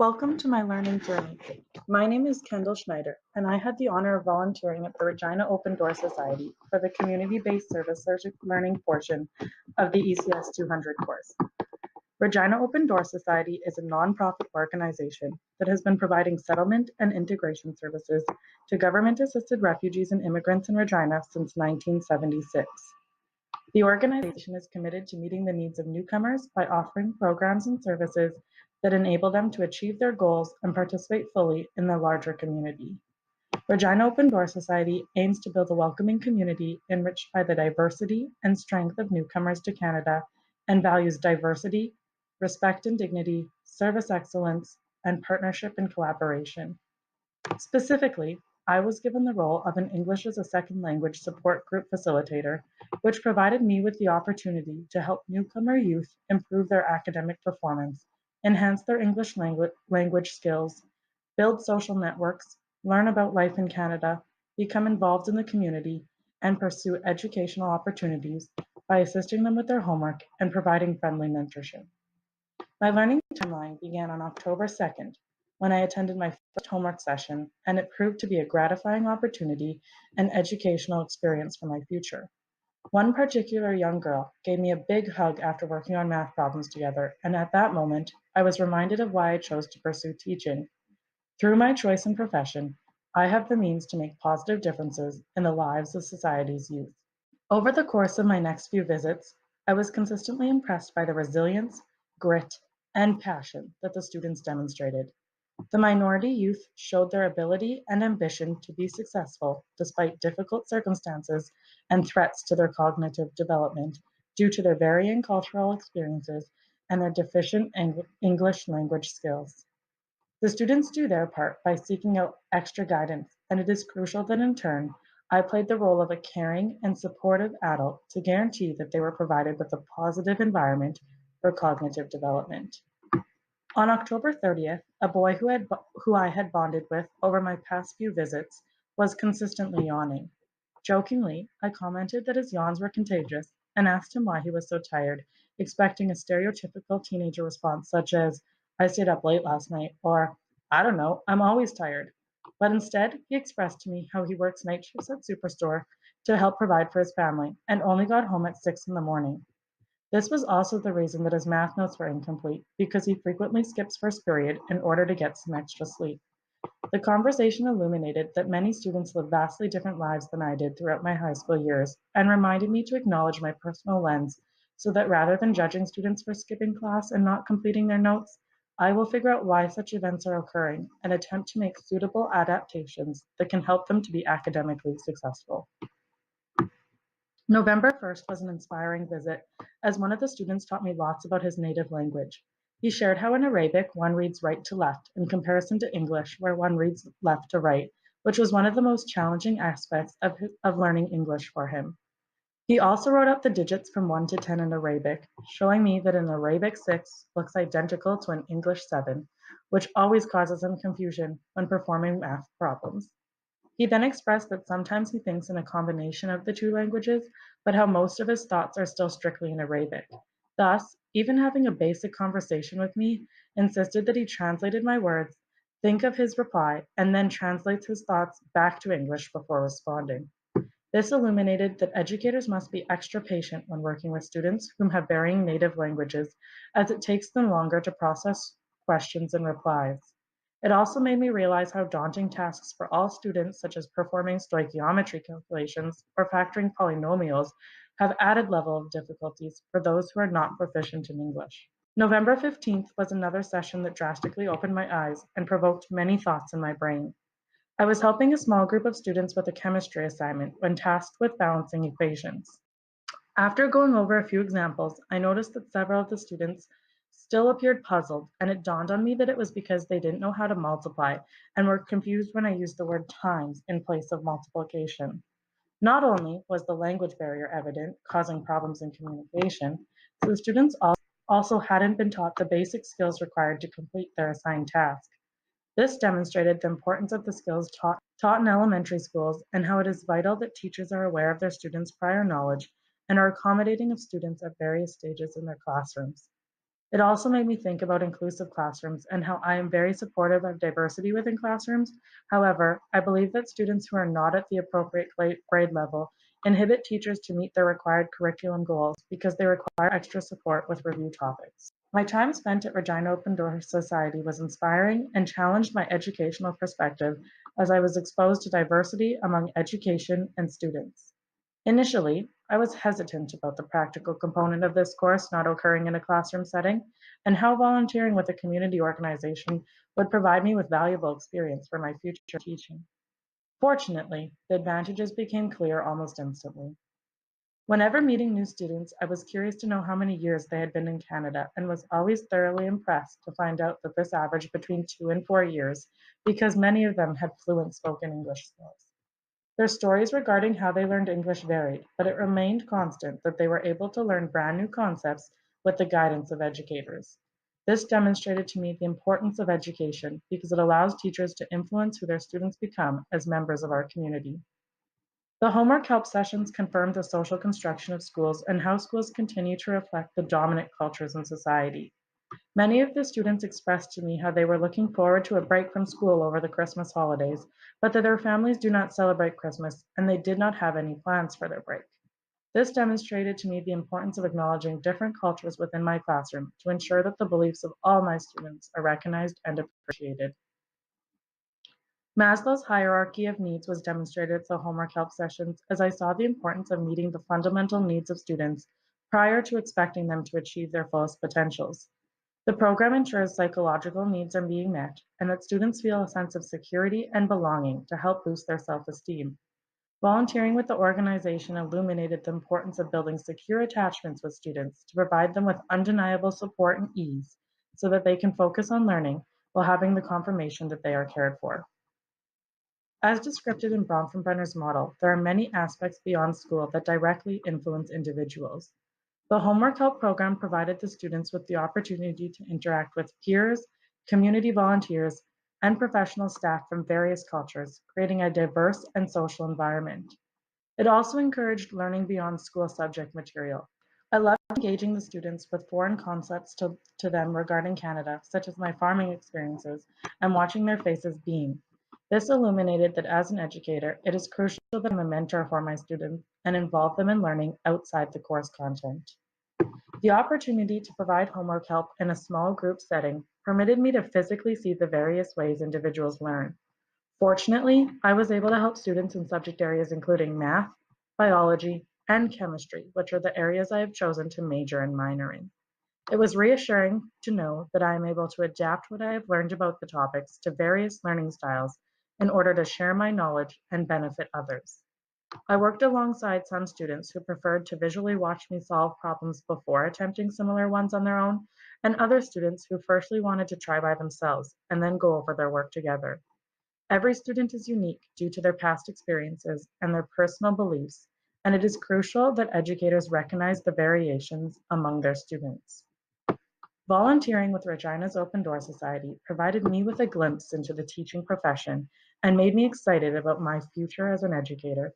Welcome to my learning journey. My name is Kendall Schneider, and I had the honor of volunteering at the Regina Open Door Society for the community-based service learning portion of the ECS 200 course. Regina Open Door Society is a nonprofit organization that has been providing settlement and integration services to government-assisted refugees and immigrants in Regina since 1976. The organization is committed to meeting the needs of newcomers by offering programs and services that enable them to achieve their goals and participate fully in the larger community. Regina Open Door Society aims to build a welcoming community enriched by the diversity and strength of newcomers to Canada and values diversity, respect and dignity, service excellence, and partnership and collaboration. Specifically, I was given the role of an English as a second language support group facilitator, which provided me with the opportunity to help newcomer youth improve their academic performance, enhance their English language skills, build social networks, learn about life in Canada, become involved in the community, and pursue educational opportunities by assisting them with their homework and providing friendly mentorship. My learning timeline began on October 2nd, when I attended my first homework session, and it proved to be a gratifying opportunity and educational experience for my future. One particular young girl gave me a big hug after working on math problems together, and at that moment, I was reminded of why I chose to pursue teaching. Through my choice and profession, I have the means to make positive differences in the lives of society's youth. Over the course of my next few visits, I was consistently impressed by the resilience, grit, and passion that the students demonstrated. The minority youth showed their ability and ambition to be successful despite difficult circumstances and threats to their cognitive development due to their varying cultural experiences and their deficient English language skills. The students do their part by seeking out extra guidance, and it is crucial that in turn, I played the role of a caring and supportive adult to guarantee that they were provided with a positive environment for cognitive development. On October 30th, a boy who I had bonded with over my past few visits was consistently yawning. Jokingly, I commented that his yawns were contagious and asked him why he was so tired, expecting a stereotypical teenager response such as, "I stayed up late last night," or, "I don't know, I'm always tired." But instead, he expressed to me how he works night shifts at Superstore to help provide for his family and only got home at 6 in the morning. This was also the reason that his math notes were incomplete, because he frequently skips first period in order to get some extra sleep. The conversation illuminated that many students live vastly different lives than I did throughout my high school years, and reminded me to acknowledge my personal lens so that rather than judging students for skipping class and not completing their notes, I will figure out why such events are occurring and attempt to make suitable adaptations that can help them to be academically successful. November 1st was an inspiring visit, as one of the students taught me lots about his native language. He shared how in Arabic one reads right to left, in comparison to English, where one reads left to right, which was one of the most challenging aspects of learning English for him. He also wrote out the digits from 1 to 10 in Arabic, showing me that an Arabic 6 looks identical to an English 7, which always causes him confusion when performing math problems. He then expressed that sometimes he thinks in a combination of the two languages, but how most of his thoughts are still strictly in Arabic. Thus, even having a basic conversation with me insisted that he translated my words, think of his reply, and then translates his thoughts back to English before responding. This illuminated that educators must be extra patient when working with students whom have varying native languages, as it takes them longer to process questions and replies. It also made me realize how daunting tasks for all students, such as performing stoichiometry calculations or factoring polynomials, have added level of difficulties for those who are not proficient in English. November 15th was another session that drastically opened my eyes and provoked many thoughts in my brain. I was helping a small group of students with a chemistry assignment when tasked with balancing equations. After going over a few examples, I noticed that several of the students still appeared puzzled, and it dawned on me that it was because they didn't know how to multiply and were confused when I used the word times in place of multiplication. Not only was the language barrier evident, causing problems in communication, the students also hadn't been taught the basic skills required to complete their assigned task. This demonstrated the importance of the skills taught in elementary schools and how it is vital that teachers are aware of their students' prior knowledge and are accommodating of students at various stages in their classrooms. It also made me think about inclusive classrooms and how I am very supportive of diversity within classrooms. However, I believe that students who are not at the appropriate grade level inhibit teachers to meet their required curriculum goals because they require extra support with review topics. My time spent at Regina Open Door Society was inspiring and challenged my educational perspective as I was exposed to diversity among education and students. Initially, I was hesitant about the practical component of this course not occurring in a classroom setting and how volunteering with a community organization would provide me with valuable experience for my future teaching. Fortunately, the advantages became clear almost instantly. Whenever meeting new students, I was curious to know how many years they had been in Canada and was always thoroughly impressed to find out that this averaged between 2 and 4 years because many of them had fluent spoken English skills. Their stories regarding how they learned English varied, but it remained constant that they were able to learn brand new concepts with the guidance of educators. This demonstrated to me the importance of education because it allows teachers to influence who their students become as members of our community. The homework help sessions confirmed the social construction of schools and how schools continue to reflect the dominant cultures in society. Many of the students expressed to me how they were looking forward to a break from school over the Christmas holidays, but that their families do not celebrate Christmas and they did not have any plans for their break. This demonstrated to me the importance of acknowledging different cultures within my classroom to ensure that the beliefs of all my students are recognized and appreciated. Maslow's hierarchy of needs was demonstrated at the homework help sessions as I saw the importance of meeting the fundamental needs of students prior to expecting them to achieve their fullest potentials. The program ensures psychological needs are being met and that students feel a sense of security and belonging to help boost their self-esteem. Volunteering with the organization illuminated the importance of building secure attachments with students to provide them with undeniable support and ease so that they can focus on learning while having the confirmation that they are cared for. As described in Bronfenbrenner's model, there are many aspects beyond school that directly influence individuals. The Homework Help program provided the students with the opportunity to interact with peers, community volunteers, and professional staff from various cultures, creating a diverse and social environment. It also encouraged learning beyond school subject material. I loved engaging the students with foreign concepts to them regarding Canada, such as my farming experiences, and watching their faces beam. This illuminated that as an educator, it is crucial that I'm a mentor for my students and involve them in learning outside the course content. The opportunity to provide homework help in a small group setting permitted me to physically see the various ways individuals learn. Fortunately, I was able to help students in subject areas including math, biology, and chemistry, which are the areas I have chosen to major and minor in. It was reassuring to know that I am able to adapt what I have learned about the topics to various learning styles in order to share my knowledge and benefit others. I worked alongside some students who preferred to visually watch me solve problems before attempting similar ones on their own, and other students who firstly wanted to try by themselves and then go over their work together. Every student is unique due to their past experiences and their personal beliefs, and it is crucial that educators recognize the variations among their students. Volunteering with Regina's Open Door Society provided me with a glimpse into the teaching profession and made me excited about my future as an educator.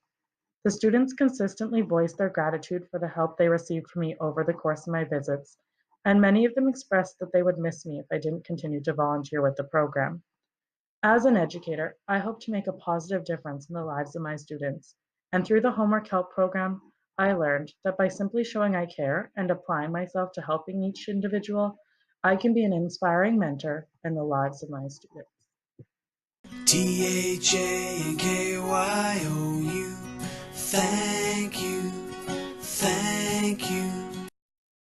The students consistently voiced their gratitude for the help they received from me over the course of my visits, and many of them expressed that they would miss me if I didn't continue to volunteer with the program. As an educator, I hope to make a positive difference in the lives of my students, and through the Homework Help program, I learned that by simply showing I care and applying myself to helping each individual, I can be an inspiring mentor in the lives of my students. THANKYOU, thank you, thank you.